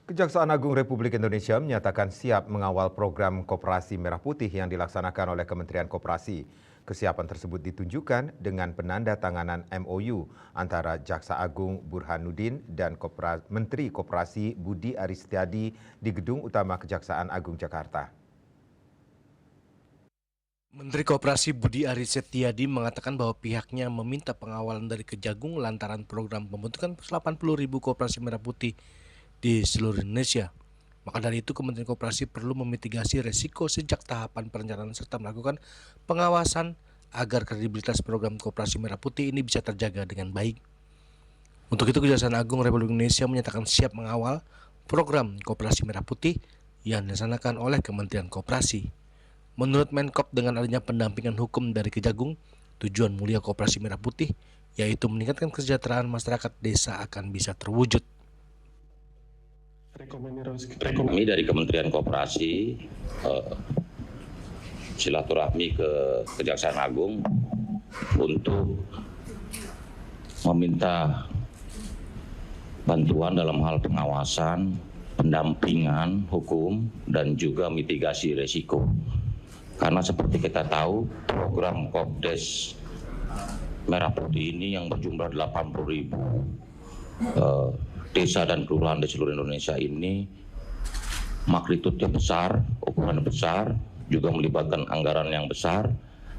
Kejaksaan Agung Republik Indonesia menyatakan siap mengawal program Koperasi Merah Putih yang dilaksanakan oleh Kementerian Koperasi. Kesiapan tersebut ditunjukkan dengan penandatanganan MOU antara Jaksa Agung Burhanuddin dan Menteri Koperasi Budi Aristiadi di Gedung Utama Kejaksaan Agung Jakarta. Menteri Koperasi Budi Aristiadi mengatakan bahwa pihaknya meminta pengawalan dari Kejagung lantaran program pembentukan 80.000 koperasi merah putih di seluruh Indonesia. Maka dari itu Kementerian Koperasi perlu memitigasi resiko sejak tahapan perencanaan serta melakukan pengawasan agar kredibilitas program Koperasi Merah Putih ini bisa terjaga dengan baik. Untuk itu Kejaksaan Agung Republik Indonesia menyatakan siap mengawal program Koperasi Merah Putih yang dilaksanakan oleh Kementerian Koperasi. Menurut Menkop, dengan adanya pendampingan hukum dari Kejagung, tujuan mulia Koperasi Merah Putih yaitu meningkatkan kesejahteraan masyarakat desa akan bisa terwujud. Kami dari Kementerian Koperasi silaturahmi ke Kejaksaan Agung untuk meminta bantuan dalam hal pengawasan, pendampingan hukum, dan juga mitigasi resiko. Karena seperti kita tahu, program Kopdes Merah Putih ini yang berjumlah 80.000 desa dan kelurahan di seluruh Indonesia ini magnitudenya besar, ukuran besar, juga melibatkan anggaran yang besar,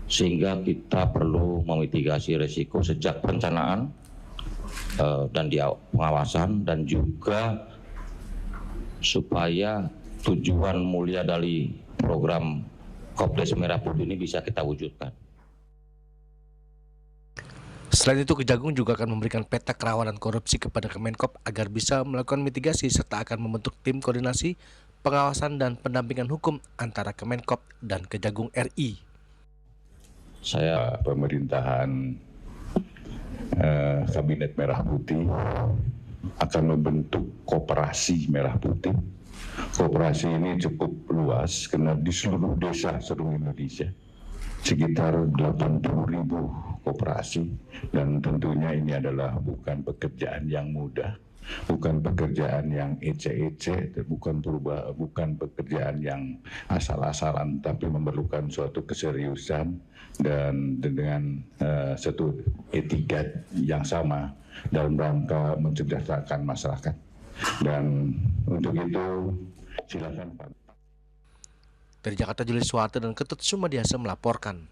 sehingga kita perlu memitigasi risiko sejak perencanaan dan pengawasan, dan juga supaya tujuan mulia dari program Kopdes Merah Putih ini bisa kita wujudkan. Selain itu, Kejagung juga akan memberikan peta kerawanan korupsi kepada Kemenkop agar bisa melakukan mitigasi serta akan membentuk tim koordinasi, pengawasan, dan pendampingan hukum antara Kemenkop dan Kejagung RI. Saya pemerintahan Kabinet Merah Putih akan membentuk Koperasi Merah Putih. Koperasi ini cukup luas karena di seluruh desa seluruh Indonesia sekitar 80.000 koperasi, dan tentunya ini adalah bukan pekerjaan yang mudah, bukan pekerjaan yang ece-ece, bukan pekerjaan yang asal-asalan, tapi memerlukan suatu keseriusan dan dengan satu etika yang sama dalam rangka mensejahterakan masyarakat. Dan untuk itu silakan Pak. Dari Jakarta, Julius Suwarte dan Ketut Sumadiasa melaporkan.